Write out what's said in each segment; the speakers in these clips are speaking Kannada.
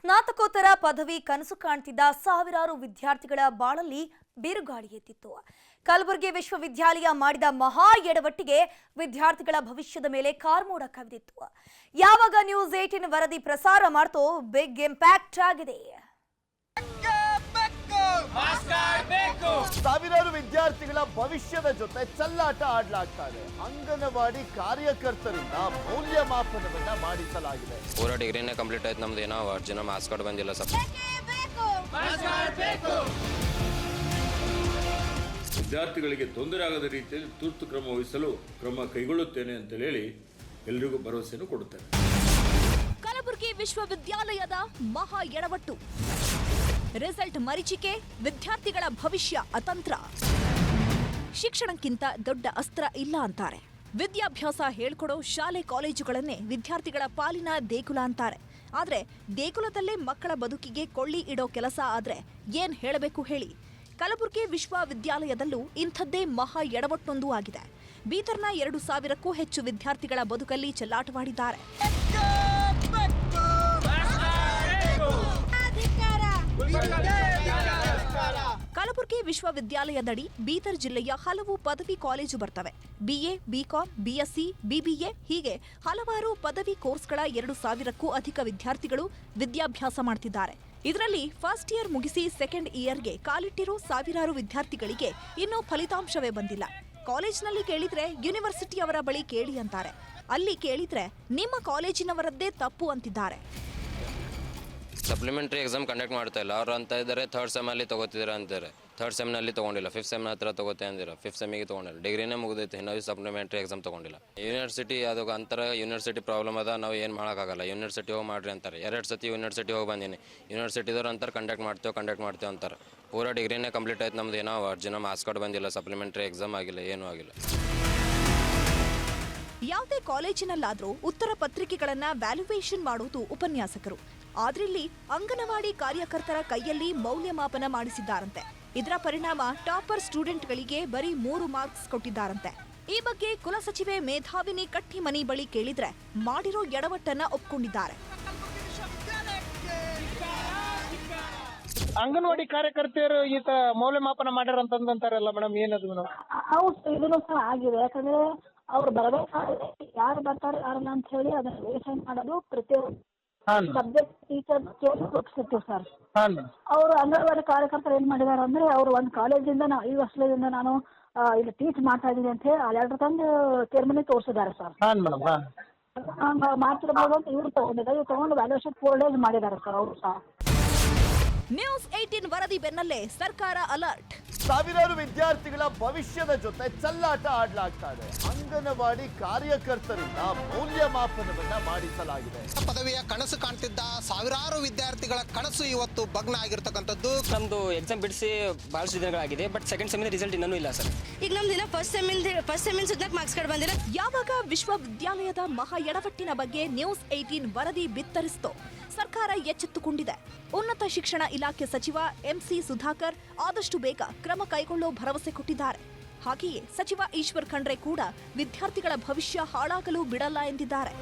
ಸ್ನಾತಕೋತ್ತರ ಪದವಿ ಕನಸು ಕಾಣ್ತಿದ್ದ ಸಾವಿರಾರು ವಿದ್ಯಾರ್ಥಿಗಳ ಬಾಳಲ್ಲಿ ಬಿರುಗಾಳಿ ಎದ್ದಿತ್ತು. ಕಲಬುರಗಿ ವಿಶ್ವವಿದ್ಯಾಲಯ ಮಾಡಿದ ಮಹಾ ಎಡವಟ್ಟಿಗೆ ವಿದ್ಯಾರ್ಥಿಗಳ ಭವಿಷ್ಯದ ಮೇಲೆ ಕಾರ್ಮೋಡ ಕವಿದಿತ್ತು. ಯಾವಾಗ ನ್ಯೂಸ್ 18 ವರದಿ ಪ್ರಸಾರ ಮಾಡ್ತೋ ಬಿಗ್ ಇಂಪ್ಯಾಕ್ಟ್ ಆಗಿದೆ. ಸಾವಿರಾರು ವಿದ್ಯಾರ್ಥಿಗಳ ಭವಿಷ್ಯದ ಜೊತೆ ಚೆಲ್ಲಾಟ ಆಡಲಾಗ್ತಾ ಇದೆ. ಅಂಗನವಾಡಿ ಕಾರ್ಯಕರ್ತರಿಂದ ಮೌಲ್ಯಮಾಪನವನ್ನ ಮಾಡಿಸಲಾಗಿದೆ. ಪೂರ ಡಿಗ್ರಿನೇ ಕಂಪ್ಲೀಟ್ ಆಯ್ತು. ನಮ್ದು ಏನೋ ಅರ್ಜಿನ ಮಾರ್ಕ್ಸ್ ಕಾರ್ಡ್ ಬಂದಿಲ್ಲ. ವಿದ್ಯಾರ್ಥಿಗಳಿಗೆ ತೊಂದರೆ ಆಗದ ರೀತಿಯಲ್ಲಿ ತುರ್ತು ಕ್ರಮ ವಹಿಸಲು ಕ್ರಮ ಕೈಗೊಳ್ಳುತ್ತೇನೆ ಅಂತ ಹೇಳಿ ಎಲ್ಲರಿಗೂ ಭರವಸೆಯನ್ನು ಕೊಡುತ್ತೇನೆ. ಕಲಬುರಗಿ ವಿಶ್ವವಿದ್ಯಾಲಯದ ಮಹಾ ಎಡವಟ್ಟು, ರಿಸಲ್ಟ್ ಮರೀಚಿಕೆ, ವಿದ್ಯಾರ್ಥಿಗಳ ಭವಿಷ್ಯ ಅತಂತ್ರ. ಶಿಕ್ಷಣಕ್ಕಿಂತ ದೊಡ್ಡ ಅಸ್ತ್ರ ಇಲ್ಲ ಅಂತಾರೆ. ವಿದ್ಯಾಭ್ಯಾಸ ಹೇಳ್ಕೊಡೋ ಶಾಲೆ ಕಾಲೇಜುಗಳನ್ನೇ ವಿದ್ಯಾರ್ಥಿಗಳ ಪಾಲಿನ ದೇಗುಲ ಅಂತಾರೆ. ಆದ್ರೆ ದೇಗುಲದಲ್ಲೇ ಮಕ್ಕಳ ಬದುಕಿಗೆ ಕೊಳ್ಳಿ ಇಡೋ ಕೆಲಸ ಆದ್ರೆ ಏನ್ ಹೇಳಬೇಕು ಹೇಳಿ. ಕಲಬುರಗಿ ವಿಶ್ವವಿದ್ಯಾಲಯದಲ್ಲೂ ಇಂಥದ್ದೇ ಮಹಾ ಎಡವಟ್ಟೊಂದು ಆಗಿದೆ. ಬೀದರ್ನ 2,000ಕ್ಕೂ ಹೆಚ್ಚು ವಿದ್ಯಾರ್ಥಿಗಳ ಬದುಕಲ್ಲಿ ಚೆಲ್ಲಾಟವಾಡಿದ್ದಾರೆ. ಕಲಬುರಗಿ ವಿಶ್ವವಿದ್ಯಾಲಯದಡಿ ಬೀದರ್ ಜಿಲ್ಲೆಯ ಹಲವು ಪದವಿ ಕಾಲೇಜು ಬರ್ತವೆ. BA, BCom, BSc, BBA ಹೀಗೆ ಹಲವಾರು ಪದವಿ ಕೋರ್ಸ್ಗಳ 2,000ಕ್ಕೂ ಅಧಿಕ ವಿದ್ಯಾರ್ಥಿಗಳು ವಿದ್ಯಾಭ್ಯಾಸ ಮಾಡ್ತಿದ್ದಾರೆ. ಇದರಲ್ಲಿ ಫಸ್ಟ್ ಇಯರ್ ಮುಗಿಸಿ ಸೆಕೆಂಡ್ ಇಯರ್ಗೆ ಕಾಲಿಟ್ಟಿರೋ ಸಾವಿರಾರು ವಿದ್ಯಾರ್ಥಿಗಳಿಗೆ ಇನ್ನೂ ಫಲಿತಾಂಶವೇ ಬಂದಿಲ್ಲ. ಕಾಲೇಜಿನಲ್ಲಿ ಕೇಳಿದ್ರೆ ಯೂನಿವರ್ಸಿಟಿಯವರ ಬಳಿ ಕೇಳಿ ಅಂತಾರೆ. ಅಲ್ಲಿ ಕೇಳಿದ್ರೆ ನಿಮ್ಮ ಕಾಲೇಜಿನವರದ್ದೇ ತಪ್ಪು ಅಂತಿದ್ದಾರೆ. ಸಪ್ಲಿಮೆಂಟರಿ ಎಕ್ಸಾಮ್ ಕಂಡಕ್ಟ್ ಮಾಡ್ತಾ ಇಲ್ಲ. ಅವ್ರು ಅಂತ ಇದ್ದಾರೆ ಥರ್ಡ್ ಸೆಮ್ ಅಲ್ಲಿ ತಗೋತಿದ್ದಾರೆ ಅಂತಾರೆ. ಥರ್ಡ್ ಸೆಮ್ನಲ್ಲಿ ತಗೊಂಡಿಲ್ಲ, 5th ಸೆಮ್ ಹತ್ರ ತಗೋತೆ ಅಂದಿರ. 5th ಸೆಮ್ಮಿಗೆ ತಗೊಂಡಿಲ್ಲ, ಡಿಗ್ರಿನೇ ಮುಗಿದೈತೆ, ಇನ್ನೂ ಸಪ್ಲಿಮೆಂಟರಿ ಎಕ್ಸಾಮ್ ತಗೊಂಡಿಲ್ಲ. ಯೂನಿವರ್ಸಿಟಿ ಅದು ಅಂತರ ಯೂನಿವರ್ಸಿಟಿ ಪ್ರಾಬ್ಲಮ್ ಅದ, ನಾವು ಏನು ಮಾಡೋಕ್ಕಾಗಲ್ಲ. ಯೂನಿವರ್ಸಿಟಿ ಹೋಗಿ ಮಾಡ್ರಿ ಅಂತಾರೆ. 2 ಸತಿ ಯೂನಿವರ್ಸಿಟಿ ಹೋಗಿ ಬಂದೀನಿ. ಯೂನಿವರ್ಸಿಟಿದವ್ರು ಅಂತಾರೆ ಕಂಡಕ್ಟ್ ಮಾಡ್ತೇವೆ ಅಂತಾರೆ. ಪೂರ ಡಿಗ್ರಿನೇ ಕಂಪ್ಲೀಟ್ ಆಯ್ತು. ನಮ್ದು ಏನೋ ಅರ್ಜಿನ ಮಾರ್ಕ್ಸ್ ಕಾರ್ಡ್ ಬಂದಿಲ್ಲ, ಸಪ್ಲಿಮೆಂಟರಿ ಎಕ್ಸಾಮ್ ಆಗಿಲ್ಲ, ಏನೂ ಆಗಿಲ್ಲ. ಯಾವುದೇ ಕಾಲೇಜಿನಲ್ಲಾದ್ರೂ ಉತ್ತರ ಪತ್ರಿಕೆಗಳನ್ನ ವ್ಯಾಲ್ಯೂಯೇಷನ್ ಮಾಡೋದು ಉಪನ್ಯಾಸಕರು. ಆದ್ರಿಲ್ಲಿ ಅಂಗನವಾಡಿ ಕಾರ್ಯಕರ್ತರ ಕೈಯಲ್ಲಿ ಮೌಲ್ಯಮಾಪನ ಮಾಡಿಸಿದ್ದಾರಂತೆ. ಇದರ ಪರಿಣಾಮ ಟಾಪರ್ ಸ್ಟೂಡೆಂಟ್ಗಳಿಗೆ ಬರೀ 3 ಮಾರ್ಕ್ಸ್ ಕೊಟ್ಟಿದ್ದಾರಂತೆ. ಈ ಬಗ್ಗೆ ಕುಲಸಚಿವೆ ಮೇಧಾವಿನಿ ಕಟ್ಟಿಮನಿ ಬಳಿ ಕೇಳಿದ್ರೆ ಮಾಡಿರೋ ಎಡವಟ್ಟನ್ನ ಒಪ್ಕೊಂಡಿದ್ದಾರೆ. ಅಂಗನವಾಡಿ ಕಾರ್ಯಕರ್ತೆಯರು ಈತ ಮೌಲ್ಯಮಾಪನ ಮಾಡ್ಯಾರ ಅಂತಂತಾರಲ್ಲ ಮೇಡಮ್, ಏನದು? ಹೌದು, ಇದನ್ನು ಸಹ ಆಗಿದೆ. ಯಾಕಂದ್ರೆ ಅವ್ರು ಬರಬೇಕಾದ್ರೆ ಯಾರು ಬರ್ತಾರೆ ಯಾರಲ್ಲ ಅಂತ ಹೇಳಿ ಅದನ್ನ ವೇಷನ್ ಮಾಡೋದು ಪ್ರತಿಯೊಂದು ಸಬ್ಜೆಕ್ಟ್ ಟೀಚರ್ ಕೇಳಿರ್ತೀವಿ ಸರ್. ಅವರು ಅಂಗನವಾಡಿ ಕಾರ್ಯಕರ್ತರು ಏನ್ ಮಾಡಿದಾರೆ ಅಂದ್ರೆ, ಅವರು ಒಂದು ಕಾಲೇಜಿಂದ 5 ವರ್ಷದಿಂದ ನಾನು ಇಲ್ಲಿ ಟೀಚ್ ಮಾಡ್ತಾ ಇದ್ದೀನಿ ಅಂತ ಹೇಳಿ ಆ ಲೆಟರ್ ತಂದು ತೀರ್ಮಾನ ತೋರಿಸಿದ್ದಾರೆ ಸರ್. ಮಾಡ್ತಿರ್ಬೋದು ಅಂತ ಇವ್ರು ತಗೊಂಡು ವ್ಯಾಲ್ಯೂಯೇಷನ್ 4 days ಮಾಡಿದ್ದಾರೆ ಸರ್ ಅವರು ಸಹ. ನ್ಯೂಸ್ 18 ವರದಿ ಬೆನ್ನಲ್ಲೇ ಸರ್ಕಾರ ಅಲರ್ಟ್. ಸಾವಿರಾರು ವಿದ್ಯಾರ್ಥಿಗಳ ಭವಿಷ್ಯದ ಜೊತೆ ಚೆಲ್ಲಾಟ ಆಡಲಾಗ್ತಾ ಇದೆ. ಅಂಗನವಾಡಿ ಕಾರ್ಯಕರ್ತರಿಂದ ಮೌಲ್ಯಮಾಪನವನ್ನ ಮಾಡಿಸಲಾಗಿದೆ. ಪದವಿಯ ಕನಸು ಕಾಣ್ತಿದ್ದ ಸಾವಿರಾರು ವಿದ್ಯಾರ್ಥಿಗಳ ಕನಸು ಇವತ್ತು ಭಗ್ನ ಆಗಿರ್ತಕ್ಕಂಥದ್ದು. ನಮ್ದು ಎಕ್ಸಾಮ್ ಬಿಡಿಸಿ ಬಹಳಷ್ಟು ದಿನಗಳಾಗಿದೆ, ಬಟ್ ಸೆಕೆಂಡ್ ಸೆಮಿನ ರಿಸಲ್ಟ್ ಇನ್ನೂ ಇಲ್ಲ ಸರ್. ಈಗ ನಮ್ದಿನ ಫಸ್ಟ್ ಸೆಮಿನ್ ಸುದ್ದ ಮಾರ್ಕ್ಸ್ ಕಾರ್ಡ್ ಬಂದಿಲ್ಲ. ಯಾವಾಗ ವಿಶ್ವವಿದ್ಯಾಲಯದ ಮಹಾ ಎಡವಟ್ಟಿನ ಬಗ್ಗೆ ನ್ಯೂಸ್ 18 ವರದಿ ಬಿತ್ತರಿಸಿತು, ಸರ್ಕಾರ ಎಚ್ಚೆತ್ತುಕೊಂಡಿದೆ. ಉನ್ನತ ಶಿಕ್ಷಣ ಇಲಾಖೆ ಸಚಿವ MC ಸುಧಾಕರ್ ಆದಷ್ಟು ಬೇಗ ಕ್ರಮ ಕೈಗೊಳ್ಳೋ ಭರವಸೆ ಕೊಟ್ಟಿದ್ದಾರೆ. ಹಾಗೆಯೇ ಸಚಿವ ಈಶ್ವರ್ ಖಂಡ್ರೆ ಕೂಡ ವಿದ್ಯಾರ್ಥಿಗಳ ಭವಿಷ್ಯ ಹಾಳಾಗಲು ಬಿಡಲ್ಲ ಎಂದಿದ್ದಾರೆ.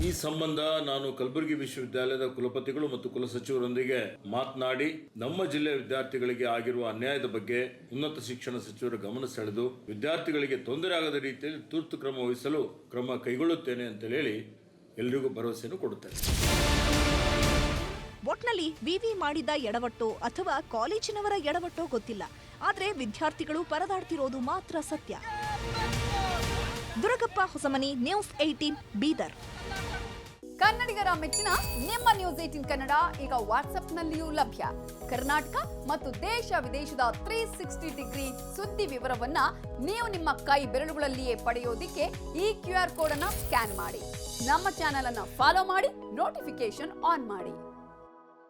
ಈ ಸಂಬಂಧ ನಾನು ಕಲಬುರಗಿ ವಿಶ್ವವಿದ್ಯಾಲಯದ ಕುಲಪತಿಗಳು ಮತ್ತು ಕುಲಸಚಿವರೊಂದಿಗೆ ಮಾತನಾಡಿ ನಮ್ಮ ಜಿಲ್ಲೆಯ ವಿದ್ಯಾರ್ಥಿಗಳಿಗೆ ಆಗಿರುವ ಅನ್ಯಾಯದ ಬಗ್ಗೆ ಉನ್ನತ ಶಿಕ್ಷಣ ಸಚಿವರ ಗಮನ ಸೆಳೆದು ವಿದ್ಯಾರ್ಥಿಗಳಿಗೆ ತೊಂದರೆ ಆಗದ ರೀತಿಯಲ್ಲಿ ತುರ್ತು ಕ್ರಮ ವಹಿಸಲು ಕ್ರಮ ಕೈಗೊಳ್ಳುತ್ತೇನೆ ಅಂತ ಹೇಳಿ ಎಲ್ಲರಿಗೂ ಭರವಸೆಯನ್ನು ಕೊಡುತ್ತೇನೆ. ಒಟ್ನಲ್ಲಿ ವಿವಿ ಮಾಡಿದ ಎಡವಟ್ಟೋ ಅಥವಾ ಕಾಲೇಜಿನವರ ಎಡವಟ್ಟೋ ಗೊತ್ತಿಲ್ಲ, ಆದ್ರೆ ವಿದ್ಯಾರ್ಥಿಗಳು ಪರದಾಡ್ತಿರೋದು ಮಾತ್ರ ಸತ್ಯ. ದುರ್ಗಪ್ಪ ಹೊಸಮನಿ, ನ್ಯೂಸ್ 18 ಬೀದರ್. ಕನ್ನಡಿಗರ ಮೆಚ್ಚಿನ ನಿಮ್ಮ ನ್ಯೂಸ್ 18 ಕನ್ನಡ ಈಗ ವಾಟ್ಸ್ಆಪ್ನಲ್ಲಿಯೂ ಲಭ್ಯ. ಕರ್ನಾಟಕ ಮತ್ತು ದೇಶ ವಿದೇಶದ 360 ಡಿಗ್ರಿ ಸುದ್ದಿ ವಿವರವನ್ನ ನೀವು ನಿಮ್ಮ ಕೈ ಬೆರಳುಗಳಲ್ಲಿಯೇ ಪಡೆಯೋದಿಕ್ಕೆ ಈ QR ಕೋಡ್ ಅನ್ನ ಸ್ಕ್ಯಾನ್ ಮಾಡಿ. ನಮ್ಮ ಚಾನೆಲ್ ಅನ್ನ ಫಾಲೋ ಮಾಡಿ, ನೋಟಿಫಿಕೇಶನ್ ಆನ್ ಮಾಡಿ.